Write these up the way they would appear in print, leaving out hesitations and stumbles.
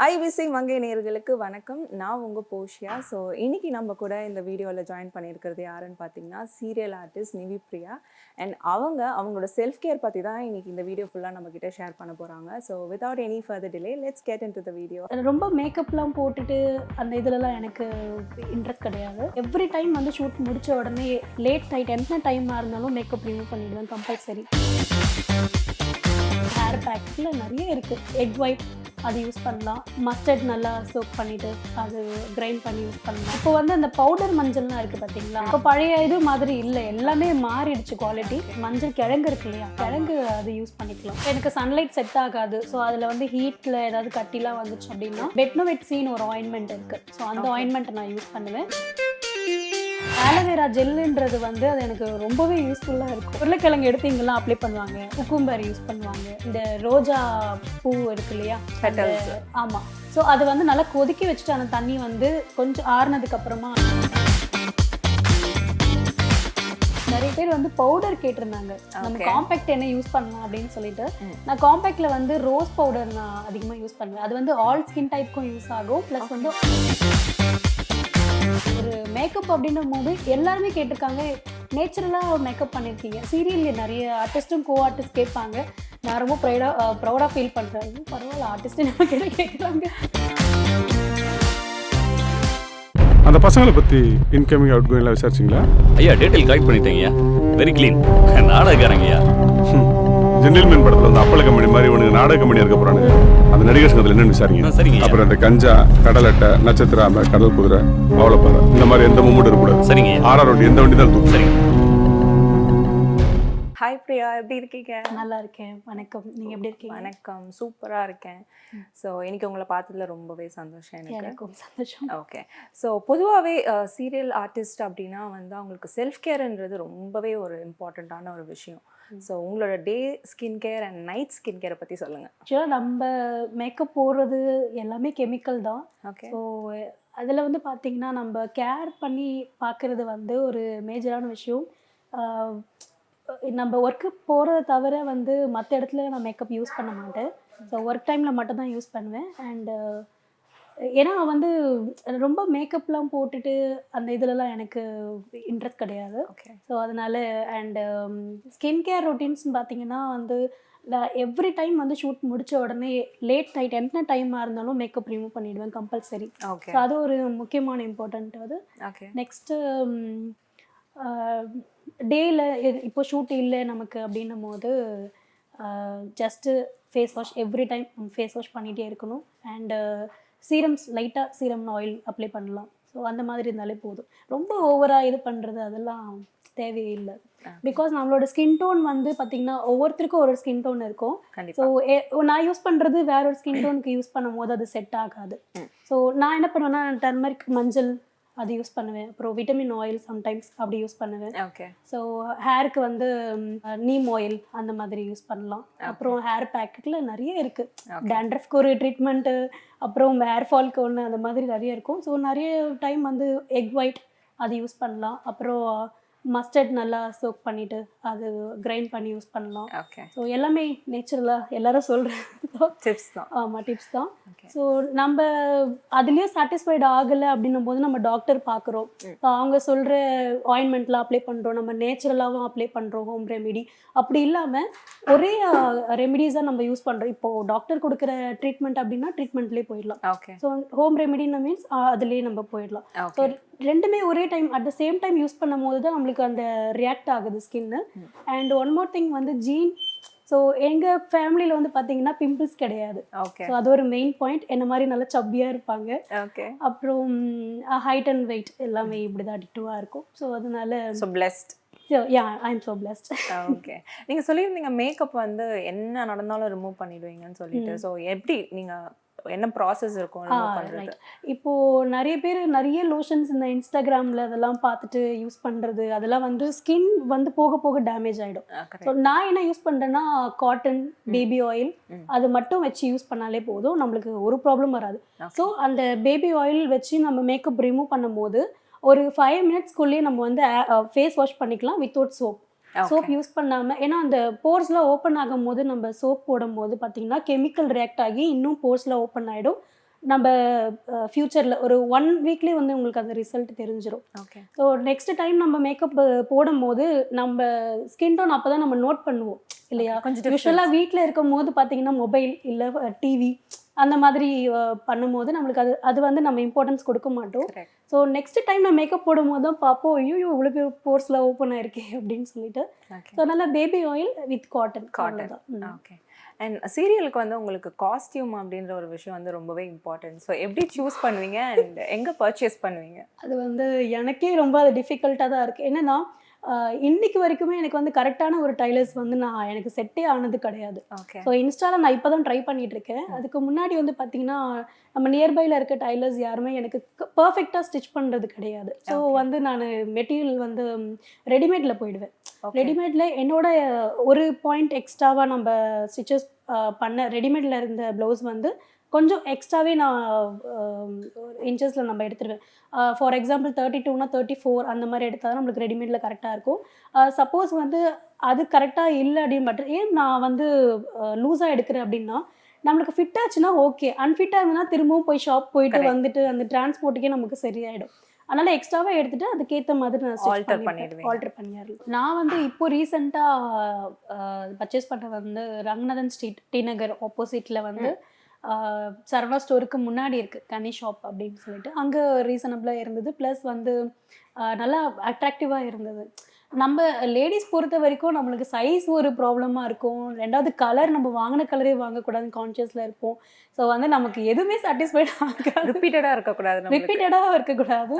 IVC மங்கை நேயர்களுக்கு வணக்கம். நான் உங்க போஷியா. ஸோ இன்னைக்கு நம்ம கூட இந்த வீடியோவில் ஜாயின் பண்ணியிருக்கிறது யாருன்னு பார்த்தீங்கன்னா serial artist Nivi Priya. And அவங்களோட செல்ஃப் கேர் பற்றி தான் இன்னைக்கு இந்த வீடியோ ஃபுல்லாக நம்ம கிட்ட ஷேர் பண்ண போகிறாங்க. So without any further delay let's get into the video. ரொம்ப மேக்கப்லாம் போட்டுட்டு அந்த இதுலலாம் எனக்கு இன்ட்ரெஸ்ட் கிடையாது. எவ்ரி டைம் வந்து ஷூட் முடித்த உடனே லேட் நைட் என்ன டைமாக இருந்தாலும் மேக்கப் ரிமூவ் பண்ணிடுவேன் கம்பல்சரி. ஹேர் பேக்கில் நிறைய இருக்குது. எக் ஒயிட் அது யூஸ் பண்ணலாம். மஸ்டர்ட் நல்லா சோப் பண்ணிவிட்டு அது கிரைண்ட் பண்ணி யூஸ் பண்ணலாம். இப்போ வந்து அந்த பவுடர் மஞ்சள்லாம் இருக்குது பார்த்தீங்களா, இப்போ பழைய இது மாதிரி இல்லை, எல்லாமே மாறிடுச்சு குவாலிட்டி. மஞ்சள் கிழங்கு இருக்கு இல்லையா, கிழங்கு அது யூஸ் பண்ணிக்கலாம். எனக்கு சன்லைட் செட் ஆகாது. ஸோ அதில் வந்து ஹீட்டில் ஏதாவது கட்டிலாம் வந்துச்சு அப்படின்னா வெட்னோவெட்சின்னு ஒரு ஆயின்மெண்ட் இருக்குது. ஸோ அந்த ஆயின்மெண்ட்டை நான் யூஸ் பண்ணுவேன். ஆலோவேரா ஜெல்லுன்றது வந்து அது எனக்கு ரொம்பவே யூஸ்ஃபுல்லாக இருக்கும். உருளைக்கிழங்கு எடுத்து இங்கெல்லாம் அப்ளை பண்ணுவாங்க, குக்கும்பர் யூஸ் பண்ணுவாங்க, இந்த ரோஜா பூ இருக்கு இல்லையா, ஆமாம். ஸோ அது வந்து நல்லா கொதிக்க வச்சுட்டு அந்த தண்ணி வந்து கொஞ்சம் ஆறுனதுக்கு அப்புறமா நிறைய பேர் வந்து பவுடர் கேட்டிருந்தாங்க, நம்ம காம்பேக்ட் என்ன யூஸ் பண்ணலாம் அப்படின்னு சொல்லிட்டு. நான் காம்பேக்ட்ல வந்து ரோஸ் பவுடர் நான் அதிகமாக யூஸ் பண்ணுவேன். அது வந்து ஆல் ஸ்கின் டைப்புக்கும் யூஸ் ஆகும். ப்ளஸ் வந்து ஒரு மேக்கப் அப்படின்னும் போது எல்லாருமே கேட்டிருக்காங்க, நேச்சுரலாக மேக்கப் பண்ணியிருக்கீங்க. சீரியலில் நிறைய ஆர்டிஸ்ட்டும் கோ ஆர்டிஸ்ட் கேட்பாங்க. நான் ரொம்ப ப்ரௌடாக ஃபீல் பண்ணுறேன். பரவாயில்ல, ஆர்டிஸ்ட்டு நம்ம கிட்ட கேட்குறாங்க. அந்த பசங்களை பற்றி இன்கமிங் அவுட் கோயிங்லாம் விசாரிச்சிங்களா? ஐயா டீட்டெயில் கலெக்ட் பண்ணிட்டேங்க. வெரி க்ளீன் நாடகக்காரங்கய்யா. ஜென்டில்மேன் படத்தில் வந்து அப்பள கம்பெனி மாதிரி உனக்கு நாடக கம்பெனியாக இருக்க போகிறானுங்க. அந்த நடிகர் சங்கத்தில் என்னென்னு விசாரிங்க. சரிங்க. அப்புறம் இந்த கஞ்சா, கடல் அட்டை, நட்சத்திராம, கடல் குதிரை, அவ்வளோப்பாரு, இந்த மாதிரி எந்த மூமெண்ட் இருக்கக்கூடாது. சரிங்க. ஆறார் வண்டி எந்த வண்டி தான் தூக்கும். சரிங்க. ஹாய் பிரியா, எப்படி இருக்கீங்க? நல்லா இருக்கேன். வணக்கம், நீங்கள் எப்படி இருக்கீங்க? வணக்கம், சூப்பராக இருக்கேன். ஸோ இன்னைக்கு உங்களை பார்த்ததுல ரொம்பவே சந்தோஷம். எனக்கும் சந்தோஷம். ஓகே. ஸோ பொதுவாகவே சீரியல் ஆர்டிஸ்ட் அப்படின்னா வந்து அவங்களுக்கு செல்ஃப் கேர்ன்றது ரொம்பவே ஒரு இம்பார்ட்டண்ட்டான ஒரு விஷயம். ஸோ உங்களோட day skin care and night skin கேரை பற்றி சொல்லுங்கள். ஆக்சுவலாக நம்ம மேக்கப் போடுறது எல்லாமே கெமிக்கல் தான். ஓகே. ஸோ அதில் வந்து பார்த்திங்கன்னா நம்ம கேர் பண்ணி பார்க்குறது வந்து ஒரு மேஜரான விஷயம். நம்ம ஒர்க்கு போகிறத தவிர வந்து மற்ற இடத்துல நான் மேக்கப் யூஸ் பண்ண மாட்டேன். ஸோ ஒர்க் டைமில் மட்டும் தான் யூஸ் பண்ணுவேன். அண்டு ஏன்னா வந்து ரொம்ப மேக்கப்லாம் போட்டுட்டு அந்த இதுலலாம் எனக்கு இன்ட்ரெஸ்ட் கிடையாது. ஓகே. ஸோ அதனால் அண்டு ஸ்கின் கேர் ரொட்டீன்ஸ்னு பார்த்தீங்கன்னா வந்து எவ்ரி டைம் வந்து ஷூட் முடித்த உடனே லேட் நைட் என்ன டைமாக இருந்தாலும் மேக்கப் ரிமூவ் பண்ணிவிடுவேன் கம்பல்சரி. ஓகே. ஸோ அது ஒரு முக்கியமான இம்பார்ட்டண்ட். அது ஓகே. நெக்ஸ்ட்டு டேயில் இப்போ ஷூட் இல்லை நமக்கு அப்படின்னும் போது just face wash every time face wash பண்ணிகிட்டே இருக்கணும். அண்டு சீரம்ஸ் லைட்டாக சீரம் ஆயில் அப்ளை பண்ணலாம். ஸோ அந்த மாதிரி இருந்தாலே போதும். ரொம்ப ஓவராக இது பண்ணுறது அதெல்லாம் தேவையில்லை. பிகாஸ் நம்மளோட ஸ்கின் டோன் வந்து பார்த்திங்கன்னா ஒவ்வொருத்தருக்கும் ஒரு ஸ்கின் டோன் இருக்கும். ஸோ நான் யூஸ் பண்ணுறது வேற ஒரு ஸ்கின் டோனுக்கு யூஸ் பண்ணும் போது அது செட் ஆகாது. ஸோ நான் என்ன பண்ணுவேன்னா டர்மரிக் மஞ்சள் அது யூஸ் பண்ணுவேன். அப்புறம் விட்டமின் ஆயில் சம்டைம்ஸ் அப்படி யூஸ் பண்ணுவேன். ஓகே. ஸோ ஹேருக்கு வந்து நீம் ஆயில் அந்த மாதிரி யூஸ் பண்ணலாம். அப்புறம் ஹேர் பேக்கெட்டில் நிறைய இருக்குது. டேண்ட்ரஃப்க்கு ஒரு ட்ரீட்மெண்ட்டு, அப்புறம் ஹேர் ஃபால்க்கு ஒன்று, அந்த மாதிரி நிறைய இருக்கும். ஸோ நிறைய டைம் வந்து எக் ஒயிட் அது யூஸ் பண்ணலாம். அப்புறம் மஸ்டர்ட் நல்லா சோக் பண்ணிவிட்டு அது கிரைண்ட் பண்ணி யூஸ் பண்ணலாம். ஓகே. ஸோ எல்லாமே நேச்சுரலாக எல்லாரும் சொல்கிற டிப்ஸ் தான். ஆமாம், டிப்ஸ் தான். ஸோ நம்ம அதுலேயும் சாட்டிஸ்ஃபைடு ஆகலை அப்படின்னும் போது நம்ம டாக்டர் பார்க்குறோம். அவங்க சொல்கிற ஆயின்மெண்ட்லாம் அப்ளை பண்ணுறோம், நம்ம நேச்சுரலாகவும் அப்ளை பண்ணுறோம், ஹோம் ரெமிடி. அப்படி இல்லாமல் ஒரே ரெமிடிஸாக நம்ம யூஸ் பண்ணுறோம். இப்போது டாக்டர் கொடுக்குற ட்ரீட்மெண்ட் அப்படின்னா ட்ரீட்மெண்ட்லேயே போயிடலாம். ஓகே. ஸோ ஹோம் ரெமிடின்னு மீன்ஸ் அதுலேயே நம்ம போயிடலாம். ஸோ ரெண்டுமே ஒரே time at the same time use பண்ணும் போது தான் நம்மளுக்கு அந்த ரியாக்ட் ஆகுது skin. And one more thing வந்து ஜீன். ஸோ எங்கள் ஃபேமிலியில் வந்து பார்த்தீங்கன்னா பிம்பிள்ஸ் கிடையாது. ஓகே. ஸோ அது ஒரு மெயின் பாயிண்ட். என்ன மாதிரி நல்லா சப்பியாக இருப்பாங்க. ஓகே. அப்புறம் ஹைட் அண்ட் வெயிட் எல்லாமே இப்படி தான் அடிக்டிவாக இருக்கும். ஸோ அதனால so blessed. Yeah, I am so blessed. Okay. நீங்கள் சொல்லியிருந்தீங்க மேக்கப் வந்து என்ன நடந்தாலும் ரிமூவ் பண்ணிடுவீங்கன்னு சொல்லிட்டு. ஸோ எப்படி நீங்கள் என்ன ப்ராசஸ் இருக்கும் ரிமூவ் பண்றது? இப்போது நிறைய பேர் நிறைய லோஷன்ஸ் இந்த இன்ஸ்டாகிராமில் அதெல்லாம் பார்த்துட்டு யூஸ் பண்ணுறது, அதெல்லாம் வந்து ஸ்கின் வந்து போக போக டேமேஜ் ஆகிடும். ஸோ நான் என்ன யூஸ் பண்ணுறேன்னா காட்டன், பேபி ஆயில் அது மட்டும் வச்சு யூஸ் பண்ணாலே போதும், நம்மளுக்கு ஒரு ப்ராப்ளம் வராது. ஸோ அந்த பேபி ஆயில் வச்சு நம்ம மேக்கப் ரிமூவ் பண்ணும் போது ஒரு 5 மினிட்ஸ்க்குள்ளேயே நம்ம வந்து ஃபேஸ் வாஷ் பண்ணிக்கலாம் வித்தவுட் சோப். சோப் யூஸ் பண்ணாமல். ஏன்னா அந்த போர்ஸ்லாம் ஓப்பன் ஆகும் போது நம்ம சோப் போடும் போது பார்த்தீங்கன்னா கெமிக்கல் ரியாக்ட் ஆகி இன்னும் போர்ஸ்லாம் ஓப்பன் ஆகிடும். நம்ம ஃப்யூச்சரில் ஒரு 1 வீக்லேயே வந்து உங்களுக்கு அந்த ரிசல்ட் தெரிஞ்சிடும். ஓகே. ஸோ நெக்ஸ்ட் டைம் நம்ம மேக்கப் போடும்போது நம்ம ஸ்கின் டோன் அப்போ தான் நம்ம நோட் பண்ணுவோம் இல்லையா? கொஞ்சம் யூஸ்வலாக வீட்டில் இருக்கும் போது பார்த்தீங்கன்னா மொபைல் இல்லை டிவி அந்த மாதிரி பண்ணும்போது நம்மளுக்கு அது வந்து நம்ம இம்பார்ட்டன்ஸ் கொடுக்க மாட்டோம். ஸோ நெக்ஸ்ட் டைம் நான் மேக்கப் போடும்போது தான் பார்ப்போம், ஐயோ இவ்வளோ பேர் போர்ஸ்லாம் ஓப்பன் ஆயிருக்கே அப்படின்னு சொல்லிட்டு. ஸோ அதனால பேபி ஆயில் வித் காட்டன் தான். ஓகே. அண்ட் சீரியலுக்கு வந்து உங்களுக்கு காஸ்டியூம் அப்படின்ற ஒரு விஷயம் வந்து ரொம்பவே இம்பார்ட்டன்ட். ஸோ எப்படி சூஸ் பண்ணுவீங்க அண்ட் எங்கே பர்ச்சேஸ் பண்ணுவீங்க? அது வந்து எனக்கே ரொம்ப அது டிஃபிகல்ட்டாக தான் இருக்குது. என்னென்னா இன்னைக்கு வரைக்குமே எனக்கு வந்து கரெக்டான ஒரு டைலர்ஸ் வந்து எனக்கு செட்டே ஆனது கிடையாது. ஸோ இன்ஸ்டாவில் நான் இப்போ தான் ட்ரை பண்ணிட்டு இருக்கேன். அதுக்கு முன்னாடி வந்து பார்த்தீங்கன்னா நம்ம நியர்பையில் இருக்க டைலர்ஸ் யாருமே எனக்கு பர்ஃபெக்டாக ஸ்டிச் பண்ணுறது கிடையாது. ஸோ வந்து நான் மெட்டீரியல் வந்து ரெடிமேடில் போயிடுவேன். ரெடிமேடில் என்னோட ஒரு பாயிண்ட் எக்ஸ்ட்ராவாக நம்ம ஸ்டிச்சஸ் பண்ண ரெடிமேடில் இருந்த ப்ளவுஸ் வந்து கொஞ்சம் எக்ஸ்ட்ராவே நான் இன்ச்சஸில் நம்ம எடுத்துருவேன். ஃபார் எக்ஸாம்பிள் 32னா 34 அந்த மாதிரி எடுத்தால் தான் நம்மளுக்கு ரெடிமேடில் கரெக்டாக இருக்கும். சப்போஸ் வந்து அது கரெக்டாக இல்லை அப்படின்னு பட் ஏன் நான் வந்து லூஸாக எடுக்கிறேன் அப்படின்னா நம்மளுக்கு ஃபிட் ஆச்சுன்னா ஓகே, அன்ஃபிட்டாக இருந்ததுன்னா திரும்பவும் போய் ஷாப் போயிட்டு வந்துட்டு அந்த டிரான்ஸ்போர்ட்டுக்கே நமக்கு சரியாயிடும். அதனால் எக்ஸ்ட்ராவாக எடுத்துகிட்டு அதுக்கேற்ற மாதிரி நான் ஆல்டர் பண்ணிடுறேன். நான் வந்து இப்போ ரீசெண்டாக பர்ச்சேஸ் பண்ணுறது வந்து ரங்கநாதன் ஸ்ட்ரீட் டிநகர் ஆப்போசிட்டில் வந்து சரவணா ஸ்டோருக்கு முன்னாடி இருக்குது கனி ஷாப் அப்படின்னு சொல்லிட்டு. அங்கே ரீசனபிளாக இருந்தது. ப்ளஸ் வந்து நல்லா அட்ராக்டிவாக இருந்தது. நம்ம லேடிஸ் பொறுத்த வரைக்கும் நம்மளுக்கு சைஸ் ஒரு ப்ராப்ளமாக இருக்கும். ரெண்டாவது கலர் நம்ம வாங்கின கலரே வாங்கக்கூடாதுன்னு கான்ஷியஸில் இருப்போம். ஸோ வந்து நமக்கு எதுவுமே சாட்டிஸ்ஃபைட் ஆகாது. ரிப்பீட்டடாக இருக்கக்கூடாது.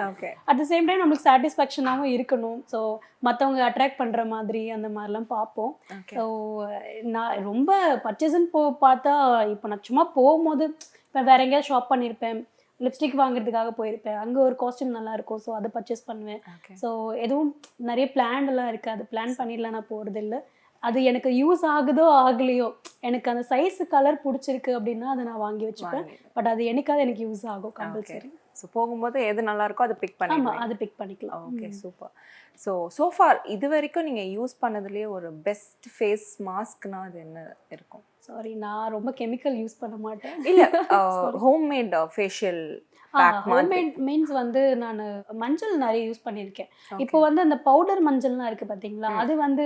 அட் த சேம் டைம் நம்மளுக்கு சாட்டிஸ்ஃபேக்ஷனாகவும் இருக்கணும். ஸோ மற்றவங்க அட்ராக்ட் பண்ணுற மாதிரி அந்த மாதிரிலாம் பார்ப்போம். ஸோ நான் ரொம்ப பர்ச்சேஸ்ன்னு பார்த்தா இப்போ நான் சும்மா போகும்போது இப்போ வேற எங்கேயாவது ஷாப் பண்ணியிருப்பேன், லிப்ஸ்டிக் வாங்குறதுக்காக போயிருப்பேன், அங்கே ஒரு காஸ்டியூம் நல்லா இருக்கும், ஸோ அதை பர்ச்சேஸ் பண்ணுவேன். ஸோ எதுவும் நிறைய பிளான்லாம் இருக்குது, அது பிளான் பண்ணிடலாம் நான் போகிறது இல்லை. அது எனக்கு யூஸ் ஆகுதோ ஆகலையோ எனக்கு அந்த சைஸ் கலர் பிடிச்சிருக்கு அப்படின்னா அதை நான் வாங்கி வச்சுப்பேன். பட் அது எனக்காவது எனக்கு யூஸ் ஆகும் கம்பல்சரி. ஸோ போகும்போது எது நல்லா இருக்கோ அதை பிக் பண்ணி அதை பிக் பண்ணிக்கலாம். Okay, super. ஸோஃபார் இது வரைக்கும் நீங்கள் யூஸ் பண்ணதுலேயே ஒரு பெஸ்ட் ஃபேஸ் மாஸ்க்னா அது என்ன இருக்கும்? சாரி, நான் ரொம்ப கெமிக்கல் யூஸ் பண்ண மாட்டேன். இல்லை, ஹோம்மேட் ஃபேஷியல் ஹோம்மேட் மீன்ஸ் வந்து நான் மஞ்சள் நிறைய யூஸ் பண்ணியிருக்கேன். இப்போ வந்து அந்த பவுடர் மஞ்சள்லாம் இருக்குது பார்த்தீங்களா, அது வந்து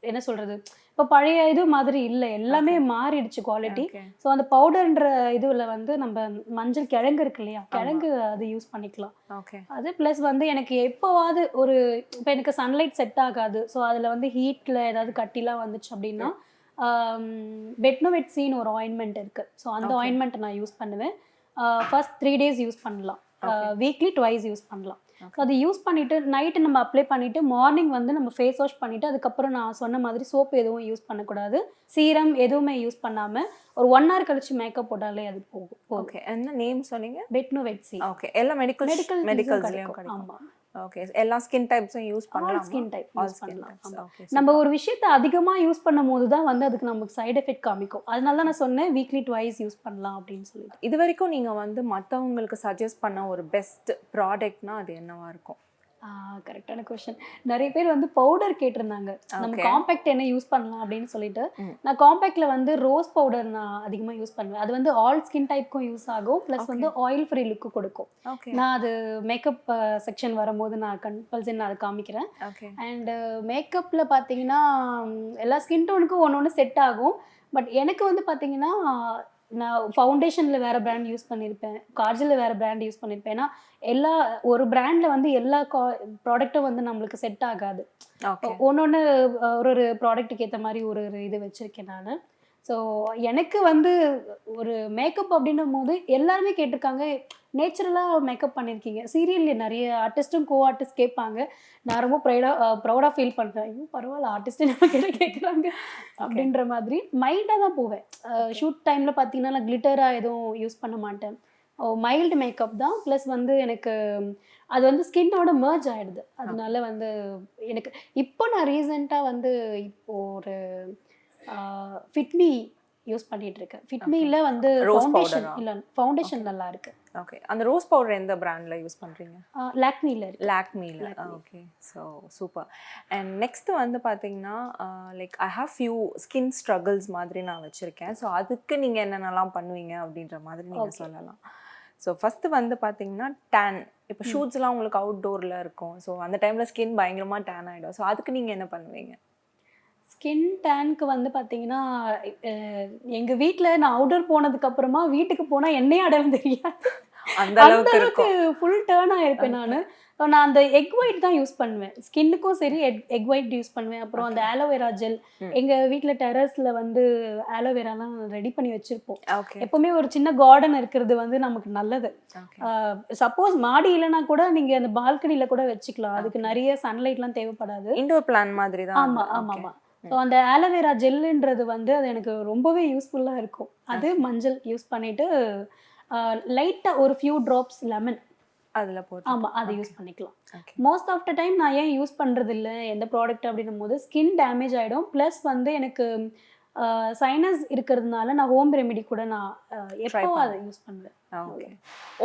என்ன சொல்கிறது, இப்போ பழைய இது மாதிரி இல்லை, எல்லாமே மாறிடுச்சு குவாலிட்டி. ஸோ அந்த பவுடர்ன்ற இதுவில் வந்து நம்ம மஞ்சள் கிழங்கு இருக்கு இல்லையா, கிழங்கு அது யூஸ் பண்ணிக்கலாம். அது ப்ளஸ் வந்து எனக்கு எப்போவாது ஒரு இப்போ எனக்கு சன்லைட் செட் ஆகாது, ஸோ அதில் வந்து ஹீட்டில் ஏதாவது கட்டிலாம் வந்துச்சு அப்படின்னா பெட்னோவெட்ஸின்னு ஒரு ஆயின்மெண்ட் இருக்குது. ஸோ அந்த ஆயின்மெண்ட்டை நான் யூஸ் பண்ணுவேன். ஃபர்ஸ்ட் 3 days யூஸ் பண்ணலாம், வீக்லி 2 யூஸ் பண்ணலாம். ஸோ அதை யூஸ் பண்ணிவிட்டு நைட்டு நம்ம அப்ளை பண்ணிவிட்டு மார்னிங் வந்து நம்ம ஃபேஸ் வாஷ் பண்ணிவிட்டு அதுக்கப்புறம் நான் சொன்ன மாதிரி சோப்பு எதுவும் யூஸ் பண்ணக்கூடாது, சீரம் எதுவுமே யூஸ் பண்ணாமல் ஒரு 1 hour கழிச்சு மேக்கப் போட்டாலே அது போகும். ஓகே, என்ன நேம் சொன்னீங்க? பெட்னோவெட்ஸி. ஓகே, எல்லா மெடிக்கல்ஸ்லயும் கிடைக்கும். ஆமாம். ஓகே, எல்லா ஸ்கின் டைப்ஸும் யூஸ் பண்ணலாம். ஸ்கின் டைப் யூஸ் பண்ணலாம். நம்ம ஒரு விஷயத்தை அதிகமாக யூஸ் பண்ணும்போது தான் வந்து அதுக்கு நமக்கு சைடு எஃபெக்ட் காமிக்கும். அதனால தான் நான் சொன்னேன் வீக்லி 2 யூஸ் பண்ணலாம் அப்படின்னு சொல்லிட்டு. இது வரைக்கும் நீங்கள் வந்து மற்றவங்களுக்கு சஜஸ்ட் பண்ண ஒரு பெஸ்ட் ப்ராடக்ட்னா அது என்னவா இருக்கும்? கரெக்டான கொஸ்டின். நிறைய பேர் வந்து பவுடர் கேட்டிருந்தாங்க, நம்ம காம்பேக்ட் என்ன யூஸ் பண்ணலாம் அப்படின்னு சொல்லிட்டு. நான் காம்பேக்ட்ல வந்து ரோஸ் பவுடர் நான் அதிகமாக யூஸ் பண்ணுவேன். அது வந்து ஆல் ஸ்கின் டைப்க்கும் யூஸ் ஆகும், ப்ளஸ் வந்து ஆயில் ஃப்ரீ லுக்கு கொடுக்கும். நான் அது மேக்கப் செக்ஷன் வரும்போது நான் கம்பல்சரி நான் அதை காமிக்கிறேன். அண்ட் மேக்கப்பில் பார்த்தீங்கன்னா எல்லா ஸ்கின் டோனுக்கும் ஒன்று செட் ஆகும். பட் எனக்கு வந்து பார்த்தீங்கன்னா நான் ஃபவுண்டேஷனில் வேறு பிராண்ட் யூஸ் பண்ணியிருப்பேன், காஜலில் வேறு பிராண்ட் யூஸ் பண்ணியிருப்பேன். ஏன்னா ஒரு பிராண்டில் வந்து எல்லா ப்ராடக்ட்டும் வந்து நம்மளுக்கு செட் ஆகாது. ஒன்று ஒரு ப்ராடக்ட்டுக்கு ஏற்ற மாதிரி ஒரு இது வச்சுருக்கேன் நான். ஸோ எனக்கு வந்து ஒரு மேக்கப் அப்படின்னும் போது எல்லாருமே கேட்டிருக்காங்க, நேச்சுரலாக மேக்கப் பண்ணியிருக்கீங்க. சீரியலில் நிறைய ஆர்டிஸ்ட்டும் கோ ஆர்டிஸ்ட் கேட்பாங்க. நான் ரொம்ப ப்ரௌடாக ஃபீல் பண்ணுறேன், ஐயோ பரவாயில்ல ஆர்டிஸ்ட்டு நம்ம கிட்ட கேட்குறாங்க அப்படின்ற மாதிரி மைல்டாக தான் போவேன். ஷூட் டைமில் பார்த்தீங்கன்னா நான் கிளிட்டராக எதுவும் யூஸ் பண்ண மாட்டேன், மைல்டு மேக்கப் தான். ப்ளஸ் வந்து எனக்கு அது வந்து ஸ்கின்னோட மர்ஜ் ஆகிடுது. அதனால வந்து எனக்கு இப்போ நான் ரீசெண்டாக வந்து இப்போது ஒரு ஃபிட்மி யூஸ் பண்ணிட்டு இருக்கேன். ஃபிட்மியில் வந்து ஃபவுண்டேஷன் நல்லா இருக்கு. ஓகே. அந்த ரோஸ் பவுடர் எந்த பிராண்ட்ல யூஸ் பண்றீங்க? லாக்மில இருக்கு. லாக்மில. Okay. So super. And next வந்து பார்த்தீங்கன்னா like I have few skin struggles மாதிரி நான் வச்சுருக்கேன். ஸோ அதுக்கு நீங்கள் என்னென்னலாம் பண்ணுவீங்க அப்படின்ற மாதிரி நீங்கள் சொல்லலாம். ஸோ ஃபஸ்ட்டு வந்து பார்த்தீங்கன்னா டேன். இப்போ ஷூட்ஸ்லாம் உங்களுக்கு அவுட்டோரில் இருக்கும். ஸோ அந்த டைமில் ஸ்கின் பயங்கரமாக டேன் ஆகிடும். ஸோ அதுக்கு நீங்கள் என்ன பண்ணுவீங்க? ஸ்கின் டேனுக்கு வந்து பார்த்தீங்கன்னா, எங்கள் வீட்டில் நான் அவுட்டோர் போனதுக்கப்புறமா வீட்டுக்கு போனால் என்னையே அடையாளம் தெரியாது. அந்த அளவுக்கு ஃபுல் டேர்ன் ஆயிருப்பேன் நான். நான் அந்த எக் ஒயிட் தான் யூஸ் பண்ணுவேன். ஸ்கின்னுக்கும் சரி எக் ஒயிட் யூஸ் பண்ணுவேன். அப்புறம் அந்த ஆலோவேரா ஜெல், எங்கள் வீட்டில் டெரஸில் வந்து ஆலோவேராலாம் ரெடி பண்ணி வச்சுருப்போம். எப்போவுமே ஒரு சின்ன கார்டன் இருக்கிறது வந்து நமக்கு நல்லது. சப்போஸ் மாடி இல்லைனா கூட நீங்கள் அந்த பால்கனியில் கூட வச்சுக்கலாம். அதுக்கு நிறைய சன்லைட்லாம் தேவைப்படாது. இண்டோர் பிளான் மாதிரி தான். ஆமாம் ஆமாம் ஆமாம். ஸோ அந்த ஆலோவேரா ஜெல்லுன்றது வந்து அது எனக்கு ரொம்பவே யூஸ்ஃபுல்லாக இருக்கும். அது மஞ்சள் யூஸ் பண்ணிவிட்டு லைட்டாக ஒரு ஃபியூ ட்ராப்ஸ் லெமன் அதில் போட்டு. ஆமாம், அதை யூஸ் பண்ணிக்கலாம். மோஸ்ட் ஆஃப் த டைம் நான் ஏன் யூஸ் பண்ணுறது இல்லை எந்த ப்ராடக்ட் அப்படின்னும் போது ஸ்கின் டேமேஜ் ஆகிடும். ப்ளஸ் வந்து எனக்கு சைனஸ் இருக்கிறதுனால நான் ஹோம் ரெமெடி கூட நான் எப்போ அதை யூஸ் பண்ணுவேன். ஓகே.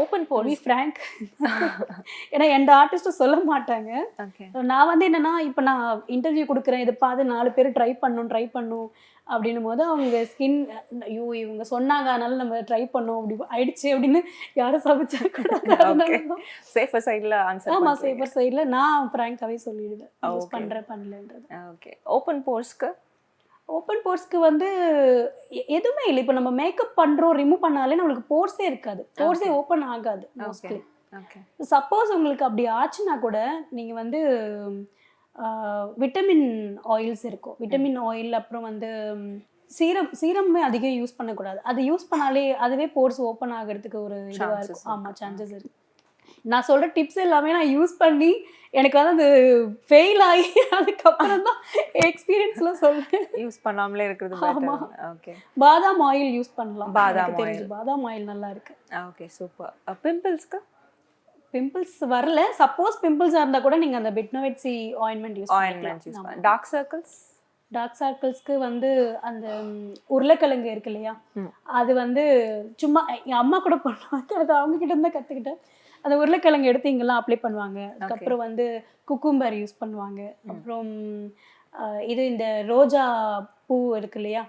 ஓப்பன் போர் ஃப்ராங்க். ஏன்னா எந்த ஆர்டிஸ்ட்டும் சொல்ல மாட்டாங்க. நான் வந்து என்னன்னா இப்போ நான் இன்டர்வியூ கொடுக்குறேன், இதை பார்த்து 4 பேர் ட்ரை பண்ணும் அப்படின்னும் போது அவங்க ஸ்கின் ஐயோ இவங்க சொன்னாங்க அதனால நம்ம ட்ரை பண்ணோம் அப்படி ஆயிடுச்சு அப்படின்னு யாரும் சமைச்சா கூட சேஃபர் சைடில் ஆன்சர். ஆமாம், சேஃபர் சைடில் நான் ஃப்ராங்காகவே சொல்லிடுவேன் யூஸ் பண்ணுறேன் பண்ணலன்றது. ஓகே. ஓப்பன் போர்ஸ்க்கு வந்து எதுவுமே இல்லை. இப்போ நம்ம மேக்கப் பண்ணுறோம், ரிமூவ் பண்ணாலே நம்மளுக்கு போர்ஸே இருக்காது, போர்ஸே ஓப்பன் ஆகாது மோஸ்ட்லி. சப்போஸ் உங்களுக்கு அப்படி ஆச்சுன்னா கூட நீங்கள் வந்து விட்டமின் ஆயில்ஸ் இருக்கும். விட்டமின் ஆயில் அப்புறம் வந்து சீரமே அதிகம் யூஸ் பண்ணக்கூடாது. அது யூஸ் பண்ணாலே அதுவே போர்ஸ் ஓப்பன் ஆகிறதுக்கு ஒரு இதுவாக இருக்கும். ஆமாம், சான்சஸ் இருக்கு. நான் சொல்கிற டிப்ஸ் எல்லாமே நான் யூஸ் பண்ணி எனக்கு வந்து அது ஃபெயில் ஆகி அதுக்கப்புறம் தான் எக்ஸ்பீரியன்ஸ்லாம் சொல்கிறேன். யூஸ் பண்ணாமலே இருக்கிறது. ஆமாம். ஓகே. பாதாம் ஆயில் யூஸ் பண்ணலாம். பாதாம் ஆயில் நல்லா இருக்கு. Okay, super. பிம்பிள்ஸ் வரல. சப்போஸ் பிம்பிள்ஸாக இருந்தால் கூட நீங்கள் அந்த பிட்னோவேட் சி ஆயின்மெண்ட் யூஸ் பண்ணலாம். டார்க் சர்க்கிள்ஸ்க்கு வந்து அந்த உருளைக்கிழங்கு இருக்கு இல்லையா, அது வந்து சும்மா என் அம்மா கூட பண்ணுவாங்க, அது அவங்க கிட்ட இருந்தால் கற்றுக்கிட்டேன். அந்த உருளைக்கிழங்கு எடுத்து இங்கெல்லாம் அப்ளை பண்ணுவாங்க. அதுக்கப்புறம் வந்து குக்கும்பர் யூஸ் பண்ணுவாங்க. அப்புறம் இது இந்த ரோஜா பூ இருக்கு இல்லையா,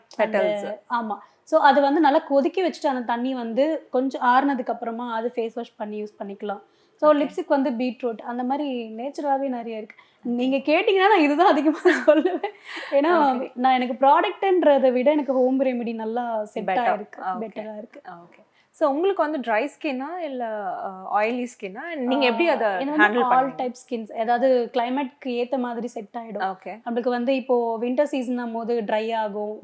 ஆமாம். ஸோ அது வந்து நல்லா கொதிக்க வச்சுட்டு அந்த தண்ணி வந்து கொஞ்சம் ஆறுனதுக்கு அப்புறமா அது ஃபேஸ் வாஷ் பண்ணி யூஸ் பண்ணிக்கலாம். ஸோ லிப்ஸ்டிக் வந்து பீட்ரூட் அந்த மாதிரி நேச்சுரலாகவே நிறைய இருக்குது. நீங்கள் கேட்டிங்கன்னா நான் இதுதான் அதிகமாக சொல்லுவேன். ஏன்னா நான் எனக்கு ப்ராடக்ட்ன்றதை விட எனக்கு ஹோம் ரெமெடி நல்லா செட்டாக இருக்குது, பெட்டராக இருக்குது. ஓகே. ஸோ உங்களுக்கு வந்து ட்ரை ஸ்கின்னா இல்லை ஆயிலி ஸ்கின்னா, நீங்கள் எப்படி அதை ஹேண்டில் பண்ணுவீங்க? ஆல் டைப் ஸ்கின்ஸ், ஏதாவது கிளைமேட்க்கு ஏற்ற மாதிரி செட் ஆகிடும். ஓகே. நம்மளுக்கு வந்து இப்போது வின்டர் சீசன் போது ட்ரை ஆகும்,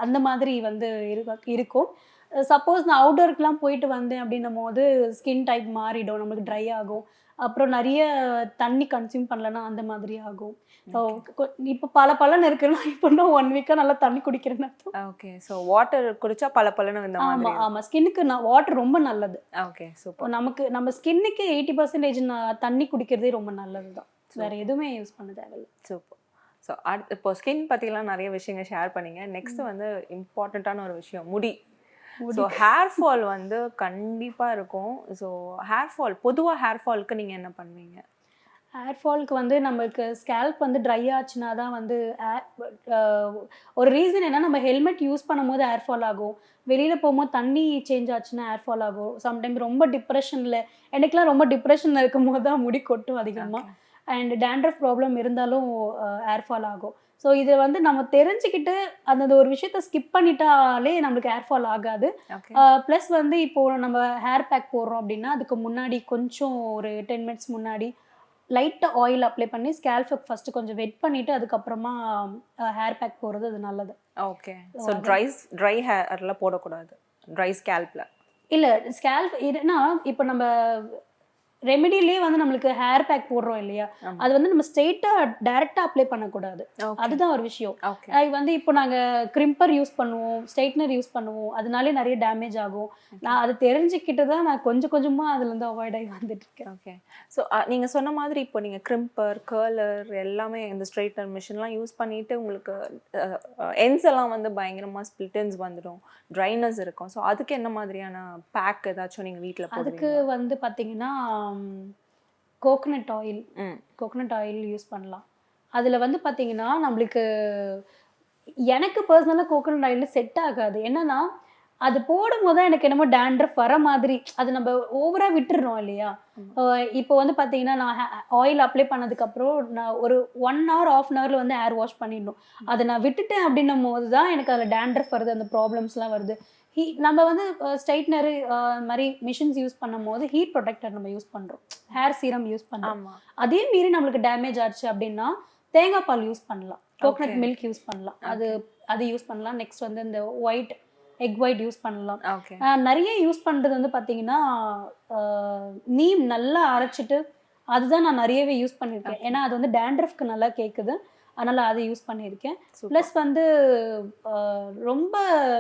அந்த மாதிரி வந்து இருக்கும். சப்போஸ் நான் அவுட்டோருக்குலாம் போயிட்டு வந்தேன் அப்படின்னும் போது ஸ்கின் டைப் மாறிடும், நம்மளுக்கு ட்ரை ஆகும். அப்புறம் நிறைய தண்ணி கன்சியூம் பண்ணலன்னா அந்த மாதிரி ஆகும். இப்போ பலன்னு இருக்குன்னா இப்போ நான் 1 வீக்காக நல்லா தண்ணி குடிக்கிறேன்னு அர்த்தம். ஓகே. ஸோ வாட்டர் குடிச்சா பலன்னு இந்த மாதிரி. ஆமாம், ஸ்கின்னுக்கு வாட்டர் ரொம்ப நல்லது. Okay, super. நம்ம ஸ்கின்னுக்கு 80% தண்ணி குடிக்கிறதே ரொம்ப நல்லது தான். வேற எதுவுமே யூஸ் பண்ண தேவையில்லை. சூப்பர். ஸோ இப்போ ஸ்கின் பற்றிலாம் நிறைய விஷயங்கள் ஷேர் பண்ணீங்க. நெக்ஸ்ட் வந்து இம்பார்ட்டண்ட்டான ஒரு விஷயம், முடி. ஸோ ஹேர் ஃபால் வந்து கண்டிப்பாக இருக்கும். ஸோ பொதுவாக ஹேர் ஃபாலுக்கு நீங்கள் என்ன பண்ணுவீங்க? ஹேர் ஃபாலுக்கு வந்து நம்மளுக்கு ஸ்கேல்ப் வந்து ட்ரை ஆச்சுன்னா தான் வந்து ஒரு ரீசன் என்ன, நம்ம ஹெல்மெட் யூஸ் பண்ணும்போது ஹேர் ஃபால் ஆகும், வெளியில் போகும்போது தண்ணி சேஞ்ச் ஆச்சுன்னா ஹேர் ஃபால் ஆகும். சம்டைம் ரொம்ப டிப்ரெஷனில், எனக்குலாம் ரொம்ப டிப்ரெஷனில் இருக்கும் போது தான் முடி கொட்டும் அதிகமாக. அண்ட் டேண்ட்ரஃப் ப்ராப்ளம் இருந்தாலும் ஹேர் ஃபால் ஆகும். ஸோ இதை வந்து நம்ம தெரிஞ்சுக்கிட்டு அந்த ஒரு விஷயத்த ஸ்கிப் பண்ணிட்டாலே நம்மளுக்கு ஹேர் ஃபால் ஆகாது. ப்ளஸ் வந்து இப்போது நம்ம ஹேர் பேக் போடுறோம் அப்படின்னா அதுக்கு முன்னாடி கொஞ்சம் ஒரு 10 மினிட்ஸ் முன்னாடி லைட்டாக ஆயில் அப்ளை பண்ணி ஸ்கேல்ஃபை ஃபஸ்ட்டு கொஞ்சம் வெட் பண்ணிவிட்டு அதுக்கப்புறமா ஹேர் பேக் போடுறது அது நல்லது. ஓகே. ஸோ ட்ரை ஹேர்லாம் போடக்கூடாது, ட்ரை ஸ்கேல்பில் இல்லை. ஸ்கேல்ப் ஏன்னா இப்போ நம்ம ரெமெடியிலே வந்து நம்மளுக்கு ஹேர் பேக் போடுறோம் இல்லையா, அது வந்து நம்ம ஸ்ட்ரெயிட்டாக டைரெக்டாக அப்ளை பண்ணக்கூடாது. அதுதான் ஒரு விஷயம். வந்து இப்போ நாங்கள் கிரிம்பர் யூஸ் பண்ணுவோம், ஸ்ட்ரெயிட்னர் யூஸ் பண்ணுவோம், அதனாலே நிறைய டேமேஜ் ஆகும். நான் அதை தெரிஞ்சுக்கிட்டு தான் நான் கொஞ்சம் கொஞ்சமாக அதுலேருந்து அவாய்ட் ஆகி வந்துட்டு இருக்கேன். ஓகே. ஸோ நீங்கள் சொன்ன மாதிரி இப்போ நீங்கள் கிரிம்பர், கர்லர் எல்லாமே இந்த ஸ்ட்ரெயிட்னர் மிஷின்லாம் யூஸ் பண்ணிட்டு உங்களுக்கு எண்ட்ஸ் எல்லாம் வந்து பயங்கரமாக ஸ்பிளிட்டன்ஸ் வந்துடும், ட்ரைனஸ் இருக்கும். ஸோ அதுக்கு என்ன மாதிரியான பேக் ஏதாச்சும் நீங்கள் வீட்டில் போடுவீங்க? அதுக்கு வந்து பார்த்தீங்கன்னா கோகனட் ஆயில் யூஸ் பண்ணலாம். அதில் வந்து பார்த்தீங்கன்னா நம்மளுக்கு எனக்கு பர்சனலாக கோகனட் ஆயில் செட் ஆகாது. என்னன்னா அது போடும்போது தான் எனக்கு என்னமோ டேண்ட்ரஃப் வர மாதிரி, அது நம்ம ஓவராக விட்டுடுறோம் இல்லையா. இப்போ வந்து பார்த்தீங்கன்னா நான் ஆயில் அப்ளை பண்ணதுக்கப்புறம் நான் ஒரு 1 hour 1/2 hourல வந்து ஹேர் வாஷ் பண்ணிடணும். அதை நான் விட்டுட்டேன் அப்படின்னும் போது தான் எனக்கு அதில் டேண்ட்ரஃப் வருது, அந்த ப்ராப்ளம்ஸ்லாம் வருது. நம்ம வந்து ஸ்ட்ரைட்னரு மாதிரி மிஷின்ஸ் யூஸ் பண்ணும் போது ஹீட் ப்ரொடெக்டர் நம்ம யூஸ் பண்ணுறோம், ஹேர் சீரம் யூஸ் பண்ணுறோம். அதே மீறி நம்மளுக்கு டேமேஜ் ஆச்சு அப்படின்னா தேங்காய் பால் யூஸ் பண்ணலாம், கோகனட் மில்க் யூஸ் பண்ணலாம், அது யூஸ் பண்ணலாம். நெக்ஸ்ட் வந்து இந்த எக் ஒயிட் யூஸ் பண்ணலாம். நிறைய யூஸ் பண்ணுறது வந்து பார்த்தீங்கன்னா நீம் நல்லா அரைச்சிட்டு அதுதான் நான் நிறையவே யூஸ் பண்ணியிருக்கேன். ஏன்னா அது வந்து டேண்ட்ரஃப்க்கு நல்லா கேட்குது, அதனால் அதை யூஸ் பண்ணியிருக்கேன். ப்ளஸ் வந்து ரொம்ப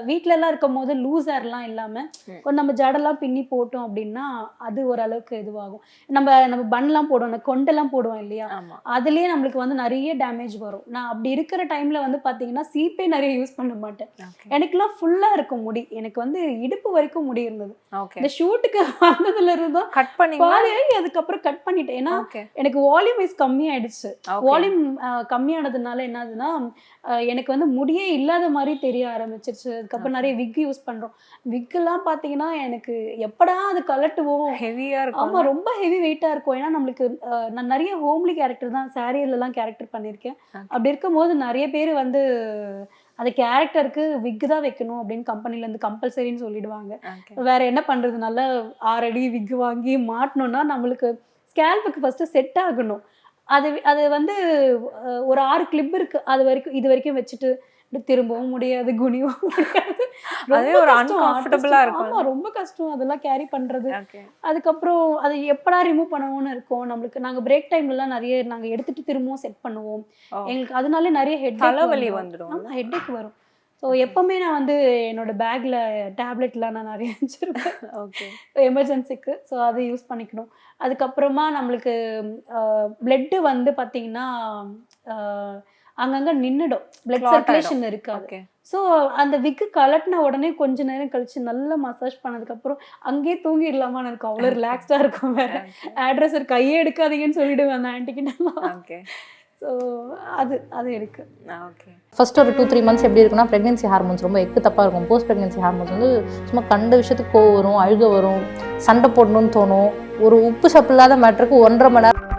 வீட்டிலலாம் இருக்கும் போது லூஸ் ஹேர்லாம் இல்லாமல் கொஞ்சம் நம்ம ஜடெல்லாம் பின்னி போட்டோம் அப்படின்னா அது ஓரளவுக்கு இதுவாகும். நம்ம பன்லாம் போடுவோம், அந்த கொண்டெல்லாம் போடுவோம் இல்லையா, அதுலேயே நம்மளுக்கு வந்து நிறைய டேமேஜ் வரும். நான் அப்படி இருக்கிற டைமில் வந்து பார்த்தீங்கன்னா சீப்பே நிறைய யூஸ் பண்ண மாட்டேன். எனக்குலாம் ஃபுல்லாக இருக்கும் முடி, எனக்கு வந்து இடுப்பு வரைக்கும் முடி இருந்தது. இந்த ஷூட்டுக்கு வந்ததுல இருந்தும் கட் பண்ணி அதுக்கப்புறம் கட் பண்ணிட்டேன். ஏன்னா எனக்கு வால்யூம் வைஸ் கம்மியாயிடுச்சு. வால்யூம் கம்மியானதுனால என்னதுன்னா எனக்கு வந்து முடியே இல்லாத மாதிரி தெரிய ஆரம்பிச்சிருச்சு. அதுக்கப்புறம் நிறைய விக் யூஸ் பண்றோம். விக்கெல்லாம் பார்த்தீங்கன்னா எனக்கு எப்படா அது கலட்டுவோம், ஹெவியா இருக்கும். ஆமா, ரொம்ப ஹெவி வெயிட்டா இருக்கும். ஏன்னா நம்மளுக்கு நான் நிறைய ஹோம்லி கேரக்டர் தான் சாரீலலாம் கேரக்டர் பண்ணியிருக்கேன். அப்படி இருக்கும்போது நிறைய பேர் வந்து அந்த கேரக்டருக்கு விக் தான் வைக்கணும் அப்படின்னு கம்பெனிலேருந்து கம்பல்சரின்னு சொல்லிடுவாங்க. வேற என்ன பண்ணுறது, நல்லா 6 அடி விக் வாங்கி மாட்டணும்னா நம்மளுக்கு ஸ்கேல்புக்கு ஃபஸ்ட்டு செட் ஆகணும். அது வந்து ஒரு 6 கிளிப் இருக்கு, இது வரைக்கும் வச்சுட்டு திரும்பவும் முடியாது, குனியவும் முடியாது. அதுவே ஒரு அன்கம்ஃபர்டபிளா இருக்கும். ஆமா, ரொம்ப கஷ்டம் அதெல்லாம் கேரி பண்றது. அதுக்கப்புறம் அது எப்படா ரிமூவ் பண்ணுவோம்னு இருக்கும் நம்மளுக்கு. நாங்க பிரேக் டைம்லலாம் நிறைய நாங்க எடுத்துட்டு திரும்பவும் செட் பண்ணுவோம். எங்களுக்கு அதனால நிறைய தலைவலி வந்துடும், ஹெட்டேக் வரும். ஸோ எப்பவுமே நான் வந்து என்னோட பேக்ல டேப்லெட்லாம் நான் நிறைய வச்சிருப்பேன் எமர்ஜென்சிக்கு. ஸோ அதை யூஸ் பண்ணிக்கணும். அதுக்கப்புறமா நம்மளுக்கு பிளட்டு வந்து பார்த்தீங்கன்னா அங்கங்கே நின்றுடும், பிளட் சர்க்குலேஷன் இருக்காது. ஸோ அந்த விக்கு கலட்டின உடனே கொஞ்ச நேரம் கழிச்சு நல்லா மசாஜ் பண்ணதுக்கப்புறம் அங்கேயே தூங்கிடலாமான்னு இருக்கும். அவ்வளோ ரிலாக்ஸ்டாக இருக்கும். வேற ஆட்ரஸர் கையே எடுக்காதீங்கன்னு சொல்லிடுவேன் அந்த ஆன்ட்டிக்கிட்டலாம். ஸோ அது இருக்கு. ஃபர்ஸ்ட் ஒரு 2-3 months எப்படி இருக்குன்னா ப்ரெக்னென்சி ஹார்மோன்ஸ் ரொம்ப எக்கு தப்பாக இருக்கும். போஸ்ட் ப்ரெக்னென்சி ஹார்மோன்ஸ் வந்து சும்மா கண்ட விஷயத்துக்கு கோவம் வரும், அழுக வரும், சண்டை போடணும்னு தோணும். ஒரு உப்பு சப்பு இல்லாத மேட்டருக்கு 1.5 மணி நேரம்